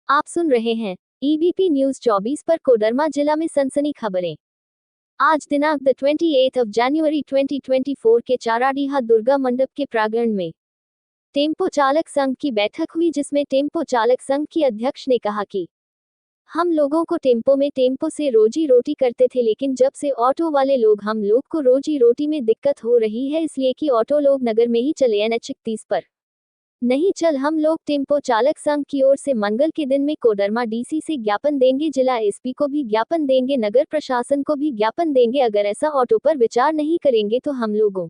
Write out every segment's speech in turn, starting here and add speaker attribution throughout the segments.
Speaker 1: आप सुन रहे हैं EBP न्यूज 24 पर कोडरमा जिला में सनसनी खबरें। आज दिनांक 28 जनवरी 2024 के चाराडीहा दुर्गा मंडप के प्रांगण में टेम्पो चालक संघ की बैठक हुई, जिसमें टेम्पो चालक संघ की अध्यक्ष ने कहा कि हम लोगों को टेम्पो से रोजी रोटी करते थे, लेकिन जब से ऑटो वाले लोग हम लोग को रोजी रोटी में दिक्कत हो रही है, इसलिए कि ऑटो लोग नगर में ही चले, NH 31 पर नहीं चल। हम लोग टेम्पो चालक संघ की ओर से मंगल के दिन में कोडरमा DC से ज्ञापन देंगे, जिला SP को भी ज्ञापन देंगे, नगर प्रशासन को भी ज्ञापन देंगे। अगर ऐसा ऑटो पर विचार नहीं करेंगे तो हम लोगों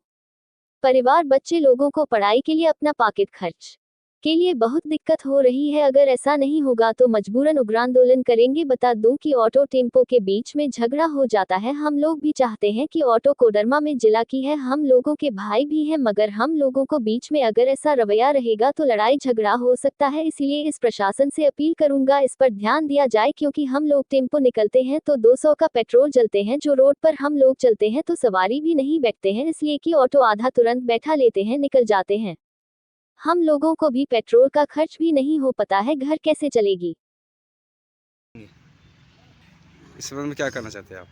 Speaker 1: परिवार बच्चे लोगों को पढ़ाई के लिए, अपना पॉकेट खर्च के लिए बहुत दिक्कत हो रही है। अगर ऐसा नहीं होगा तो मजबूरन उग्र आंदोलन करेंगे। बता दूं कि ऑटो टेम्पो के बीच में झगड़ा हो जाता है। हम लोग भी चाहते हैं कि ऑटो कोडरमा में जिला की है, हम लोगों के भाई भी हैं, मगर हम लोगों को बीच में अगर ऐसा रवैया रहेगा तो लड़ाई झगड़ा हो सकता है। इसलिए इस प्रशासन से अपील करूंगा, इस पर ध्यान दिया जाए, क्योंकि हम लोग टेम्पो निकलते हैं तो 200 का पेट्रोल जलते हैं, जो रोड पर हम लोग चलते हैं तो सवारी भी नहीं बैठते हैं, इसलिए कि ऑटो आधा तुरंत बैठा लेते हैं, निकल जाते हैं। हम लोगों को भी पेट्रोल का खर्च भी नहीं हो पाता है, घर कैसे चलेगी।
Speaker 2: इस संबंध में क्या करना चाहते हैं आप?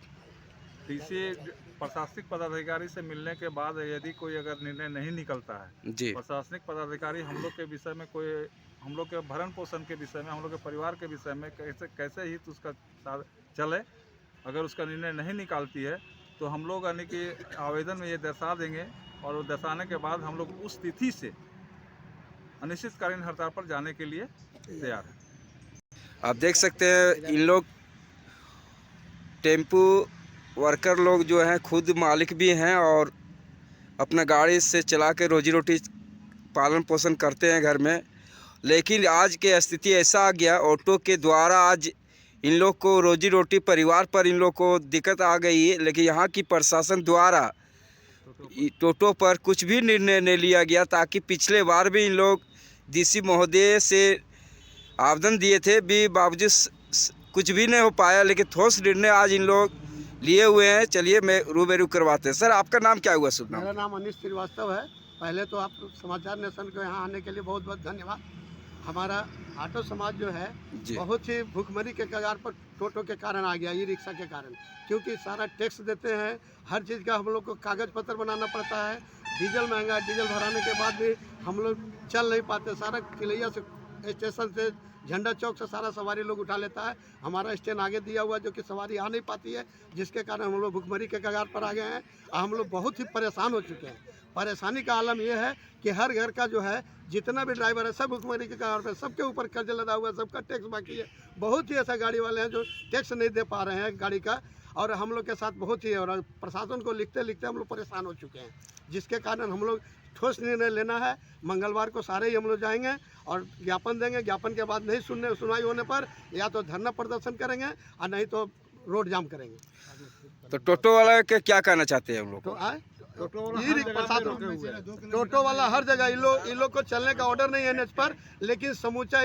Speaker 3: डीसी प्रशासनिक पदाधिकारी से मिलने के बाद यदि कोई अगर निर्णय नहीं निकलता है
Speaker 2: जी,
Speaker 3: प्रशासनिक पदाधिकारी हम लोग के विषय में कोई, हम लोग के भरण पोषण के विषय में, हम लोग के परिवार के विषय में कैसे ही तो उसका चले, अगर उसका निर्णय नहीं निकालती है तो हम लोग यानी कि आवेदन में ये दर्शा देंगे, और वो दर्शाने के बाद हम लोग उस तिथि से अनिश्चितकालीन हड़ताल पर जाने के लिए तैयार है।
Speaker 2: आप देख सकते हैं इन लोग टेम्पू वर्कर लोग जो हैं खुद मालिक भी हैं और अपना गाड़ी से चला के रोजी रोटी पालन पोषण करते हैं घर में। लेकिन आज के स्थिति ऐसा आ गया, ऑटो के द्वारा आज इन लोग को रोजी रोटी परिवार पर इन लोग को दिक्कत आ गई है। लेकिन यहाँ की प्रशासन द्वारा टोटो पर कुछ भी निर्णय नहीं लिया गया, ताकि पिछले बार भी इन लोग DC महोदय से आवेदन दिए थे भी, बावजूद कुछ भी नहीं हो पाया। लेकिन ठोस निर्णय आज इन लोग लिए हुए हैं। चलिए मैं रूबरू करवाते हैं। सर, आपका नाम क्या हुआ? शुभ नाम?
Speaker 4: मेरा नाम अनिश श्रीवास्तव है। पहले तो आप समाचार नेशन को यहाँ आने के लिए बहुत बहुत धन्यवाद। हमारा ऑटो समाज जो है बहुत ही भूखमरी के कगार पर टोटो के कारण आ गया, ई रिक्शा के कारण, क्योंकि सारा टैक्स देते हैं, हर चीज़ का हम लोग को कागज़ पत्र बनाना पड़ता है, डीजल महंगा, डीजल भराने के बाद भी हम लोग चल नहीं पाते। सारा किलैया से, स्टेशन से, झंडा चौक से सारा सवारी लोग उठा लेता है। हमारा स्टैंड आगे दिया हुआ जो कि सवारी आ नहीं पाती है, जिसके कारण हम लोग भुखमरी के कगार पर आ गए हैं। हम लोग बहुत ही परेशान हो चुके हैं। परेशानी का आलम यह है कि हर घर का जो है जितना भी ड्राइवर है सब भुखमरी के कगार पर, सबके ऊपर कर्ज लदा हुआ है, सबका टैक्स बाकी है। बहुत ही ऐसा गाड़ी वाले हैं जो टैक्स नहीं दे पा रहे हैं गाड़ी का, और हम लोग के साथ बहुत ही, और प्रशासन को लिखते लिखते हम लोग परेशान हो चुके हैं, जिसके कारण हम लोग ठोस निर्णय लेना है। मंगलवार को सारे ही हम लोग जाएंगे और ज्ञापन देंगे। ज्ञापन के बाद नहीं सुनवाई होने पर या तो धरना प्रदर्शन करेंगे और नहीं तो रोड जाम करेंगे।
Speaker 2: तो टोटो वाला के क्या कहना चाहते हैं हम लोग?
Speaker 4: तो आए टोटो वाला हर जगह इन लोग को चलने का ऑर्डर नहीं है NH पर, लेकिन समूचा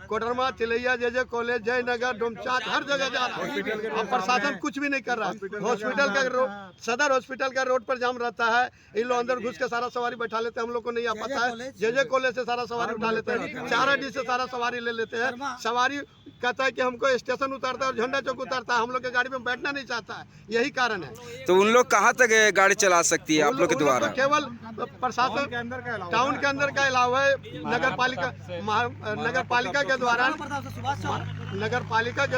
Speaker 4: कोडरमा, तिलैया, JJ कॉलेज, जयनगर, डोमचाक, हर जगह जा रहा है और प्रशासन कुछ भी नहीं कर रहा है। हॉस्पिटल का सदर हॉस्पिटल का रोड पर जाम रहता है, इन लोग अंदर घुस के सारा सवारी बैठा लेते हैं, हम लोग को नहीं आ पाता है। JJ कॉलेज से सारा सवारी उठा लेते हैं, चाराडी से सारा सवारी ले लेते हैं। सवारी कहता है कि हमको स्टेशन उतारता है और झंडा चौक उतारता है, हम लोग के गाड़ी में बैठना नहीं चाहता है, यही कारण है।
Speaker 2: तो उन लोग कहाँ तक गाड़ी चला सकती है आप लोग के द्वारा?
Speaker 4: केवल प्रशासन टाउन के अंदर का अलावा नगर पालिका के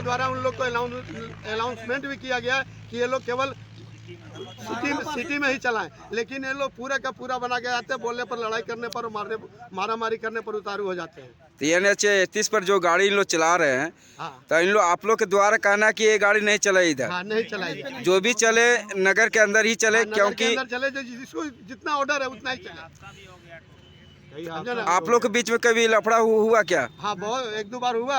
Speaker 4: द्वारा उन लोग को अनाउंसमेंट भी किया गया कि ये लोग केवल सिटी में ही चलाएं, लेकिन ये लोग पूरा का पूरा बना के आते हैं, बोलने पर, लड़ाई करने पर, मारामारी करने पर उतारू हो जाते हैं।
Speaker 2: तो NH 31 पर जो गाड़ी इन लोग चला रहे हैं, तो इन लोग आप लोग के द्वारा कहना है कि ये गाड़ी नहीं चले इधर?
Speaker 4: हाँ, नहीं चलाएगी,
Speaker 2: जो भी चले नगर के अंदर ही चले, क्योंकि
Speaker 4: चले जिसको जितना ऑर्डर है उतना ही चले।
Speaker 2: आप लोग के बीच में कभी लफड़ा हुआ क्या?
Speaker 4: हाँ, बहुत एक दो बार हुआ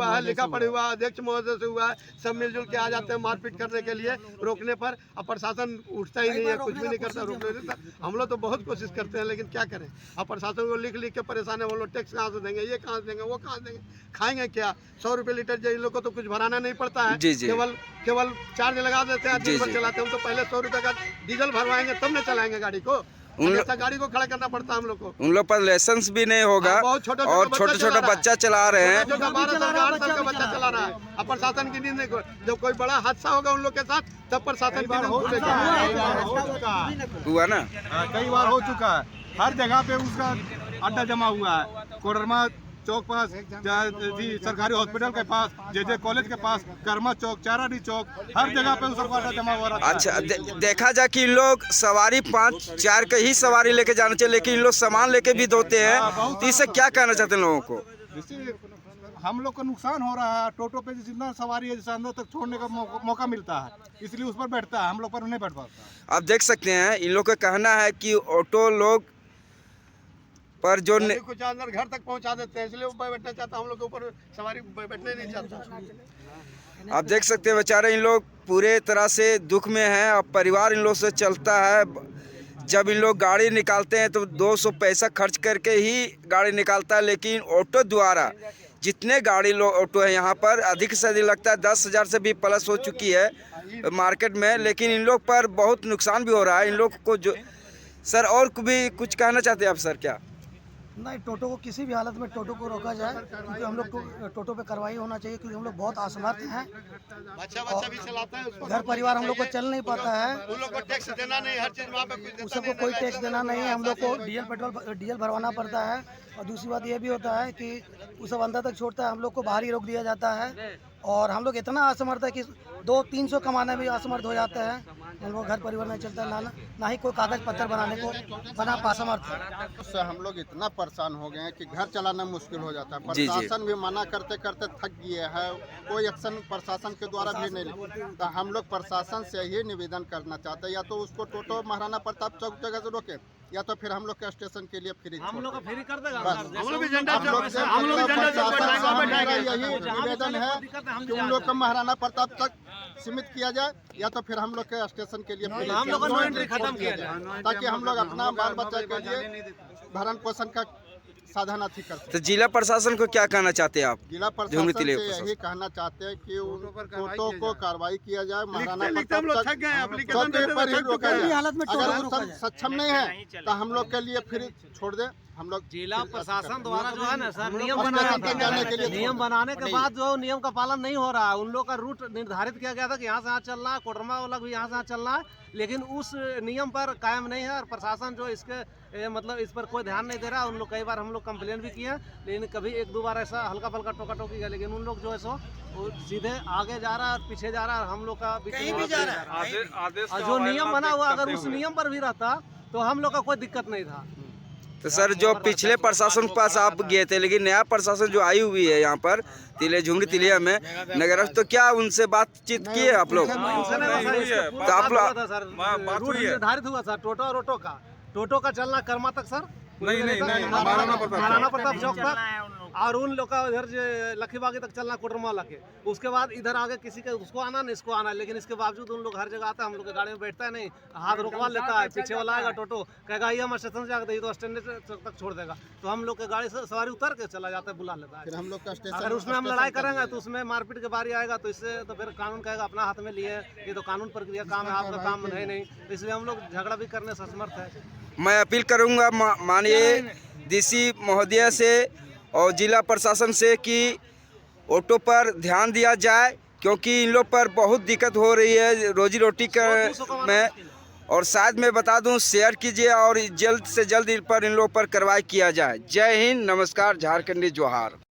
Speaker 4: है, लिखा पढ़ी हुआ, अध्यक्ष महोदय से हुआ है, सब मिलजुल के आ जाते हैं मारपीट करने के लिए रोकने पर, अब प्रशासन उठता ही नहीं है, कुछ भी नहीं करता, रोकने नहीं करता। हम लोग तो बहुत कोशिश करते हैं, लेकिन क्या करें, अब प्रशासन को लिख लिख के परेशान है। वो लोग टैक्स कहाँ से देंगे, ये कहाँ से देंगे, वो कहाँ से देंगे, खाएंगे क्या? 100 रुपये लीटर जो इन लोग को तो कुछ भराना नहीं पड़ता है, केवल चार्ज लगा देते हैं, दिन भर चलाते हैं। हम तो पहले 100 रुपये का डीजल भरवाएंगे तब न चलाएंगे गाड़ी को। हमेशा गाड़ी को खड़ा करना पड़ता है हम लोग को।
Speaker 2: उन लोग पर लाइसेंस भी नहीं होगा
Speaker 4: हाँ, बहुत छोटा
Speaker 2: और छोटे छोटे बच्चा चला रहे हैं।
Speaker 4: छोटा 12 साल का बच्चा चला रहा है। अब प्रशासन की नींद नहीं, जब कोई बड़ा हादसा होगा उन लोग के साथ तब प्रशासन की नींद
Speaker 2: हुआ ना।
Speaker 5: कई बार हो चुका है, हर जगह पे उसका अड्डा जमा हुआ है। कोडरमा चौक पास, सरकारी हॉस्पिटल के पास, जे कॉलेज के पास, कर्मा चौक, चाराडी चौक, हर जगह पे उसका अड्डा जमा हुआ रहता है।
Speaker 2: अच्छा देखा जाए कि इन लोग सवारी 5-4 के ही सवारी लेके जाना चाहिए, लेकिन इन लोग सामान लेके भी धोते हैं। तो इससे क्या कहना चाहते हैं लोगों को?
Speaker 5: इससे हम लोग को नुकसान हो रहा है। टोटो पे जितना सवारी है जैसे अंदर तक छोड़ने का मौका मिलता है, इसलिए उस पर बैठता है, हम लोग पर नहीं बैठ पाता।
Speaker 2: आप देख सकते हैं इन लोग का कहना है कि ऑटो लोग पर जो
Speaker 4: कुछ अंदर घर तक पहुंचा देते हैं, इसलिए ऊपर बैठना चाहता, हम लोग के ऊपर सवारी बैठने नहीं चाहता।
Speaker 2: आप देख सकते हैं बेचारे इन लोग पूरे तरह से दुख में हैं और परिवार इन लोग से चलता है। जब इन लोग गाड़ी निकालते हैं तो 200 पैसा खर्च करके ही गाड़ी निकालता है, लेकिन ऑटो द्वारा जितने गाड़ी ऑटो है यहाँ पर अधिक से अधिक लगता है 10,000 से भी प्लस हो चुकी है मार्केट में, लेकिन इन लोग पर बहुत नुकसान भी हो रहा है इन लोग को। जो सर और भी कुछ कहना चाहते हैं आप सर? क्या
Speaker 6: नहीं, टोटो को किसी भी हालत में टोटो को रोका जाए, क्योंकि हम लोग टोटो पे कार्रवाई होना चाहिए, क्योंकि हम लोग बहुत असमर्थ हैं।
Speaker 4: बच्चा भी चलाता है,
Speaker 6: घर परिवार हम लोग को चल नहीं पाता है,
Speaker 4: उन लोग को टैक्स देना नहीं, हर चीज वहाँ पे कुछ
Speaker 6: उस सबको कोई टैक्स देना नहीं है। हम लोग को डीजल भरवाना पड़ता है। और दूसरी बात ये भी होता है कि वो सब अंदर तक छोड़ता है, हम लोग को बाहर ही रोक दिया जाता है। और हम लोग इतना असमर्थ है कि 200-300 कमाने में असमर्थ हो जाते हैं। हम लोग घर परिवार नहीं चलता, ना ही कोई कागज पत्तर बनाने को बना असमर्थ है।
Speaker 7: उससे हम लोग इतना परेशान हो गए हैं कि घर चलाना मुश्किल हो जाता है।
Speaker 2: जी।
Speaker 7: प्रशासन भी मना करते करते थक गए है, कोई एक्शन प्रशासन के द्वारा भी नहीं। तो हम लोग प्रशासन से यही निवेदन करना चाहते हैं, या तो उसको टोटो महाराणा प्रताप चौक जगह से रोके, या तो फिर हम लोग के स्टेशन के लिए फ्री
Speaker 6: हम लोग फ्री कर देगा।
Speaker 4: हम लोग भी झंडा
Speaker 7: यही निवेदन है कि उन लोग को महाराणा प्रताप तक सीमित किया जाए, या तो फिर हम लोग के स्टेशन के लिए फ्री
Speaker 6: हम लोग का एंट्री खत्म किया जाए,
Speaker 7: ताकि हम लोग अपना बाल बच्चा के लिए भरण पोषण का साधन अथी कर सकते।
Speaker 2: तो जिला प्रशासन को क्या कहना चाहते हैं आप?
Speaker 7: जिला प्रशासन से यही कहना चाहते हैं कि उन टोटो को कार्रवाई किया जाए, महाराणा प्रताप चौक पर ही रोका जाए। अगर वो सब सक्षम नहीं है तो हम लोग के लिए फिर छोड़ दे। हम लोग
Speaker 6: जिला प्रशासन द्वारा जो है ना सर, नियम बनाने के बाद जो नियम का पालन नहीं हो रहा है। उन लोग का रूट निर्धारित किया गया था कि यहाँ से यहाँ चल रहा है, कोडरमा वाला भी यहाँ से यहाँ चल रहा है, लेकिन उस नियम पर कायम नहीं है। और प्रशासन जो इसके मतलब इस पर कोई ध्यान नहीं दे रहा। उन लोग कई बार हम लोग कंप्लेन भी किए, लेकिन कभी 1-2 बार ऐसा हल्का फल्का टोका टोकी किया, लेकिन उन लोग जो है सो वो सीधे आगे जा रहा है और पीछे जा रहा है। हम लोग का
Speaker 3: आदेश
Speaker 6: और जो नियम बना हुआ, अगर उस नियम पर भी रहता तो हम लोग का कोई दिक्कत नहीं था।
Speaker 2: तो सर जो पिछले प्रशासन के पास आप गए थे, लेकिन नया प्रशासन जो आई हुई है यहाँ पर तिलिया में नगर, तो क्या उनसे बातचीत की है आप लोग?
Speaker 6: तो आप लोग निर्धारित हुआ सर टोटो का चलना कर्मा तक सर,
Speaker 3: नहीं
Speaker 6: महाराणा प्रताप चौक तक, और उन लोग का इधर लखीबागी तक चलना कोडरमा लगे। उसके बाद इधर आगे किसी के उसको आना नहीं इसको आना, लेकिन इसके बावजूद उन लोग हर जगह आता है। हम लोग के गाड़ी में बैठता है नहीं, हाथ रोकवा लेता है। पीछे वाला आएगा टोटो कहेगा ये हम स्टेशन से आगे तो स्टैंड तक छोड़ देगा, तो हम लोग के गाड़ी से सवारी उतर के चला जाता है, बुला लेता है।
Speaker 7: हम लोग का स्टेशन
Speaker 6: अगर उसमें हम लड़ाई करेंगे तो उसमें मारपीट के बारी आएगा, तो इससे तो फिर कानून कहेगा अपना हाथ में लिए, ये तो कानून प्रक्रिया काम है, आपका काम है नहीं। इसलिए हम लोग झगड़ा भी करने से असमर्थ है।
Speaker 2: मैं अपील करूंगा माननीय डीसी महोदय से और जिला प्रशासन से कि ऑटो पर ध्यान दिया जाए, क्योंकि इन लोग पर बहुत दिक्कत हो रही है रोजी रोटी में। और शायद मैं बता दूं, शेयर कीजिए और जल्द से जल्द इन लोग पर कार्रवाई किया जाए। जय हिंद, नमस्कार, झारखंडी जोहार।